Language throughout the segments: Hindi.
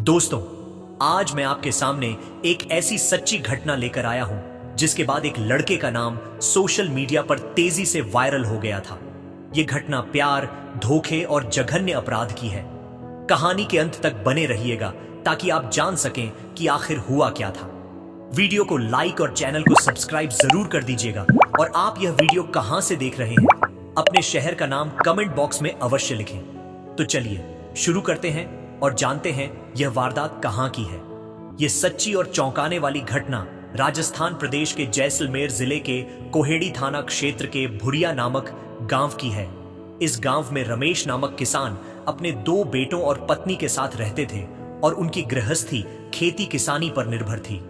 दोस्तों, आज मैं आपके सामने एक ऐसी सच्ची घटना लेकर आया हूं जिसके बाद एक लड़के का नाम सोशल मीडिया पर तेजी से वायरल हो गया था। यह घटना प्यार, धोखे और जघन्य अपराध की है। कहानी के अंत तक बने रहिएगा ताकि आप जान सकें कि आखिर हुआ क्या था। वीडियो को लाइक और चैनल को सब्सक्राइब जरूर कर दीजिएगा। और आप यह वीडियो कहां से देख रहे हैं, अपने शहर का नाम कमेंट बॉक्स में अवश्य लिखें। तो चलिए शुरू करते हैं और जानते हैं यह वारदात कहां की है। यह सच्ची और चौंकाने वाली घटना राजस्थान प्रदेश के जैसलमेर जिले के कोहेड़ी थाना क्षेत्र के भुरिया नामक गांव की है। इस गांव में रमेश नामक किसान अपने 2 बेटों और पत्नी के साथ रहते थे और उनकी गृहस्थी खेती किसानी पर निर्भर थी।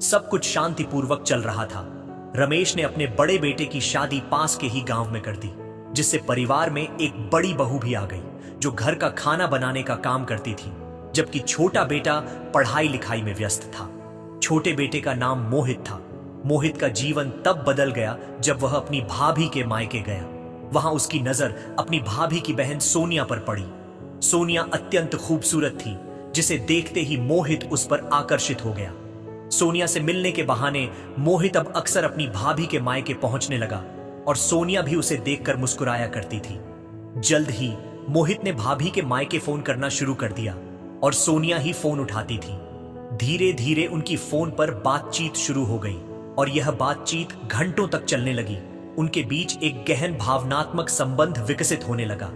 सब कुछ शांतिपूर्वक चल रहा था। रमेश ने अपने बड़े बेटे की शादी पास के ही गांव में कर दी, जिससे परिवार में एक बड़ी बहू भी आ गई जो घर का खाना बनाने का काम करती थी, जबकि छोटा बेटा पढ़ाई लिखाई में व्यस्त था। छोटे बेटे का नाम मोहित था। मोहित का जीवन तब बदल गया जब वह अपनी भाभी के मायके गया। वहां उसकी नजर अपनी भाभी की बहन सोनिया पर पड़ी। सोनिया अत्यंत खूबसूरत थी, जिसे देखते ही मोहित उस पर आकर्षित हो गया। सोनिया से मिलने के बहाने मोहित अब अक्सर अपनी भाभी के मायके पहुंचने लगा और सोनिया भी उसे देखकर मुस्कुराया करती थी। जल्द ही मोहित ने भाभी के मायके फोन करना शुरू कर दिया और सोनिया ही फोन उठाती थी। धीरे धीरे उनकी फोन पर बातचीत शुरू हो गई और यह बातचीत घंटों तक चलने लगी। उनके बीच एक गहन भावनात्मक संबंध विकसित होने लगा।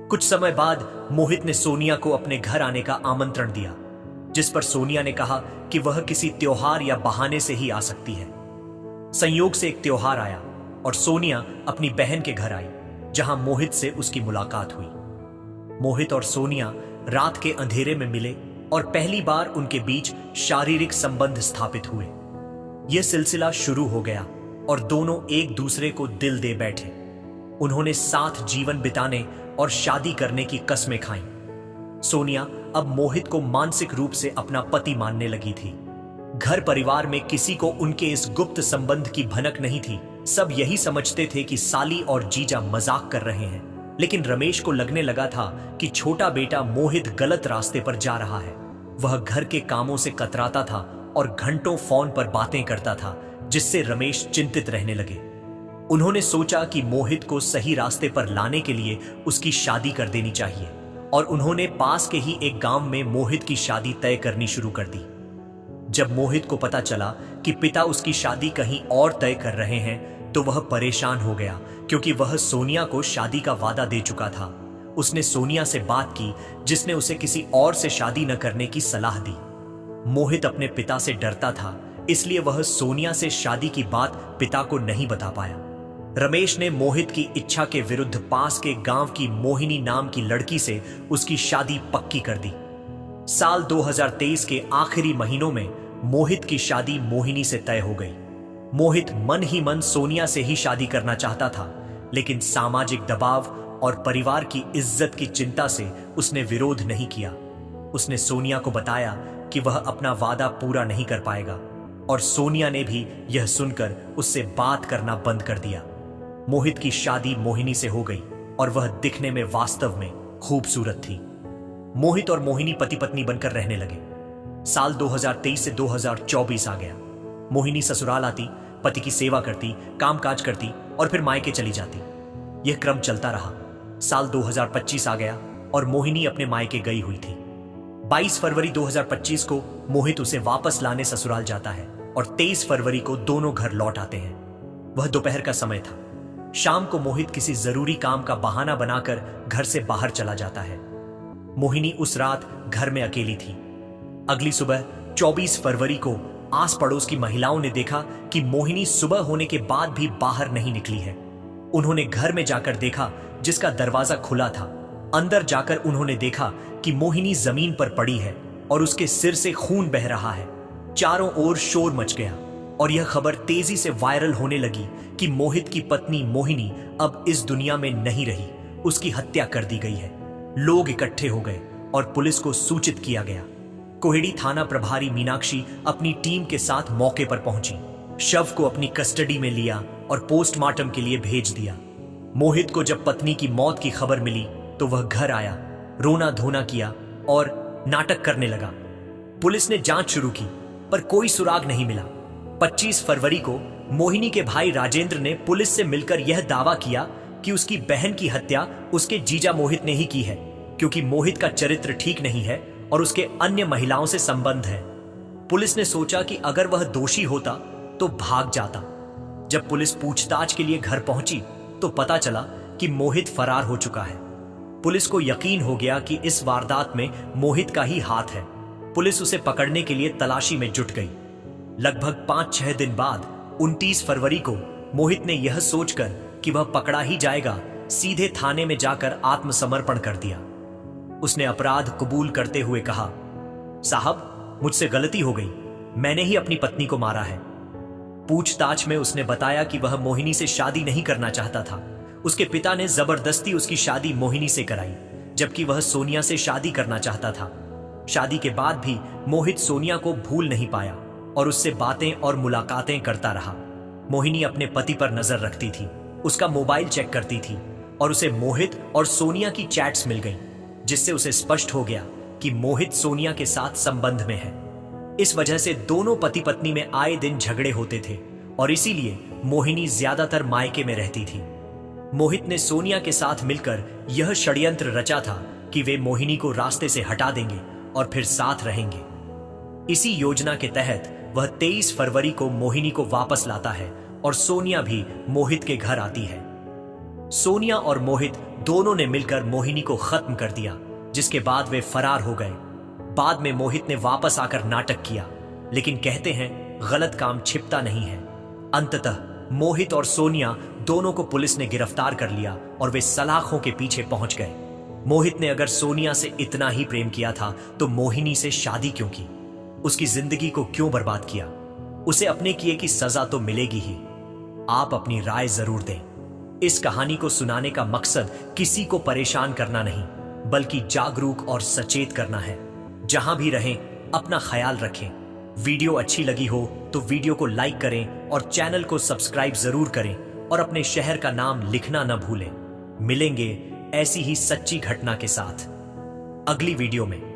कुछ समय बाद मोहित ने सोनिया को अपने घर आने का आमंत्रण दिया, जिस पर सोनिया ने कहा कि वह किसी त्योहार या बहाने से ही आ सकती है। संयोग से एक त्योहार आया और सोनिया अपनी बहन के घर आई, जहां मोहित से उसकी मुलाकात हुई। मोहित और सोनिया रात के अंधेरे में मिले और पहली बार उनके बीच शारीरिक संबंध स्थापित हुए। यह सिलसिला शुरू हो गया और दोनों एक दूसरे को दिल दे बैठे। उन्होंने साथ जीवन बिताने और शादी करने की कस्में खाईं। सोनिया अब मोहित को मानसिक रूप से अपना पति मानने लगी थी। घर परिवार में किसी को उनके इस गुप्त संबंध की भनक नहीं थी। सब यही समझते थे कि साली और जीजा मजाक कर रहे हैं, लेकिन रमेश को लगने लगा था कि छोटा बेटा मोहित गलत रास्ते पर जा रहा है। वह घर के कामों से कतराता था और घंटों फोन पर बातें करता था, जिससे रमेश चिंतित रहने लगे। उन्होंने सोचा कि मोहित को सही रास्ते पर लाने के लिए उसकी शादी कर देनी चाहिए और उन्होंने पास के ही एक गांव में मोहित की शादी तय करनी शुरू कर दी। जब मोहित को पता चला कि पिता उसकी शादी कहीं और तय कर रहे हैं, तो वह परेशान हो गया, क्योंकि वह सोनिया को शादी का वादा दे चुका था। उसने सोनिया से बात की, जिसने उसे किसी और से शादी न करने की सलाह दी। मोहित अपने पिता से डरता था, इसलिए वह सोनिया से शादी की बात पिता को नहीं बता पाया। रमेश ने मोहित की इच्छा के विरुद्ध पास के गांव की मोहिनी नाम की लड़की से उसकी शादी पक्की कर दी। साल 2023 के आखिरी महीनों में मोहित की शादी मोहिनी से तय हो गई। मोहित मन ही मन सोनिया से ही शादी करना चाहता था, लेकिन सामाजिक दबाव और परिवार की इज्जत की चिंता से उसने विरोध नहीं किया। उसने सोनिया को बताया कि वह अपना वादा पूरा नहीं कर पाएगा और सोनिया ने भी यह सुनकर उससे बात करना बंद कर दिया। मोहित की शादी मोहिनी से हो गई और वह दिखने में वास्तव में खूबसूरत थी। मोहित और मोहिनी पति पत्नी बनकर रहने लगे। साल 2023 से 2024 आ गया। मोहिनी ससुराल आती, पति की सेवा करती, कामकाज करती और फिर मायके चली जाती। यह क्रम चलता रहा। साल 2025 आ गया और मोहिनी अपने मायके गई हुई थी। 22 फरवरी 2025 को मोहित उसे वापस लाने ससुराल जाता है और 23 फरवरी को दोनों घर लौट आते हैं। वह दोपहर का समय था। शाम को मोहित किसी जरूरी काम का बहाना बनाकर घर से बाहर चला जाता है। मोहिनी उस रात घर में अकेली थी। अगली सुबह 24 फरवरी को आस पड़ोस की महिलाओं ने देखा कि मोहिनी सुबह होने के बाद भी बाहर नहीं निकली है। उन्होंने घर में जाकर देखा, जिसका दरवाजा खुला था। अंदर जाकर उन्होंने देखा कि मोहिनी जमीन पर पड़ी है और उसके सिर से खून बह रहा है। चारों ओर शोर मच गया और यह खबर तेजी से वायरल होने लगी कि मोहित की पत्नी मोहिनी अब इस दुनिया में नहीं रही, उसकी हत्या कर दी गई है। लोग इकट्ठे हो गए और पुलिस को सूचित किया गया। कोहेड़ी थाना प्रभारी मीनाक्षी अपनी टीम के साथ मौके पर पहुंची, शव को अपनी कस्टडी में लिया और पोस्टमार्टम के लिए भेज दिया। मोहित को जब पत्नी की मौत की खबर मिली तो वह घर आया, रोना धोना किया और नाटक करने लगा। पुलिस ने जांच शुरू की पर कोई सुराग नहीं मिला। 25 फरवरी को मोहिनी के भाई राजेंद्र ने पुलिस से मिलकर यह दावा किया कि उसकी बहन की हत्या उसके जीजा मोहित ने ही की है, क्योंकि मोहित का चरित्र ठीक नहीं है और उसके अन्य महिलाओं से संबंध है। पुलिस ने सोचा कि अगर वह दोषी होता तो भाग जाता। जब पुलिस पूछताछ के लिए घर पहुंची तो पता चला कि मोहित फरार हो चुका है। पुलिस को यकीन हो गया कि इस वारदात में मोहित का ही हाथ है। पुलिस उसे पकड़ने के लिए तलाशी में जुट गई। लगभग 5-6 दिन बाद 29 फरवरी को मोहित ने यह सोचकर कि वह पकड़ा ही जाएगा, सीधे थाने में जाकर आत्मसमर्पण कर दिया। उसने अपराध कबूल करते हुए कहा, साहब, मुझसे गलती हो गई, मैंने ही अपनी पत्नी को मारा है। पूछताछ में उसने बताया कि वह मोहिनी से शादी नहीं करना चाहता था। उसके पिता ने जबरदस्ती उसकी शादी मोहिनी से कराई, जबकि वह सोनिया से शादी करना चाहता था। शादी के बाद भी मोहित सोनिया को भूल नहीं पाया और उससे बातें और मुलाकातें करता रहा। मोहिनी अपने पति पर नजर रखती थी, उसका मोबाइल चेक करती थी और उसे मोहित और सोनिया की चैट्स मिल गईं, जिससे उसे स्पष्ट हो गया कि मोहित सोनिया के साथ संबंध में है। इस वजह से दोनों पति पत्नी में आए दिन झगड़े होते थे और इसीलिए मोहिनी ज्यादातर मायके में रहती थी। मोहित ने सोनिया के साथ मिलकर यह षड्यंत्र रचा था कि वे मोहिनी को रास्ते से हटा देंगे और फिर साथ रहेंगे। इसी योजना के तहत वह 23 फरवरी को मोहिनी को वापस लाता है और सोनिया भी मोहित के घर आती है। सोनिया और मोहित दोनों ने मिलकर मोहिनी को खत्म कर दिया, जिसके बाद वे फरार हो गए। बाद में मोहित ने वापस आकर नाटक किया, लेकिन कहते हैं गलत काम छिपता नहीं है। अंततः मोहित और सोनिया दोनों को पुलिस ने गिरफ्तार कर लिया और वे सलाखों के पीछे पहुंच गए। मोहित ने अगर सोनिया से इतना ही प्रेम किया था तो मोहिनी से शादी क्यों की? उसकी जिंदगी को क्यों बर्बाद किया? उसे अपने किए की सजा तो मिलेगी ही। आप अपनी राय जरूर दें। इस कहानी को सुनाने का मकसद किसी को परेशान करना नहीं, बल्कि जागरूक और सचेत करना है। जहां भी रहें अपना ख्याल रखें। वीडियो अच्छी लगी हो तो वीडियो को लाइक करें और चैनल को सब्सक्राइब जरूर करें और अपने शहर का नाम लिखना न भूलें। मिलेंगे ऐसी ही सच्ची घटना के साथ अगली वीडियो में।